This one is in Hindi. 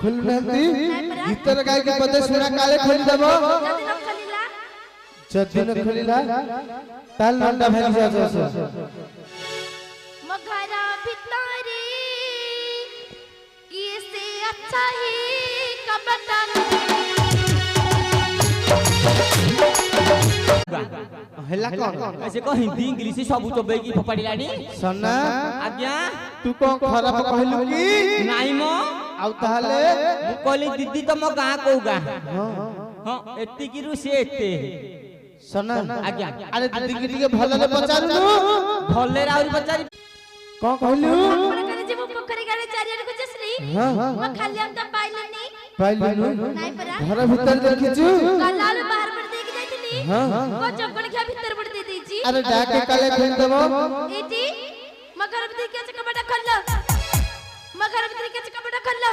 खुलनती भीतर गाय के पदे सुना काले खोली देबो जदी न खोलिला ताल नंदा भाई जा मगरा भितरे किसे अच्छा ही कबटन हला कोन ऐसे को हिंदी इंग्लिश सब चोबे की फोपाडिलानी सना आज्ञा तू को खराब कहलु की नाही मो आउ ताले मु कहली दीदी तम गां को गां हां एत्ती की रु से एत्ते सना आज्ञा अरे दीदी की टिके भलले पचारुनु भले राउरी पचारी को कहलु आपण करे जे मु पोखरी गाड़े चारियान को जसरी हां म खाली हम त पाइलनी पाइलनु नाही परा घर भीतर देखिछु कलाल बाहर पर देख जाइतनी हां को जगण के भीतर पड़ दे देची अरे डाके काले खोल देबो एटी मगर भीतर के कपड़ा खोल मगर भीतर के कपड़ा खोल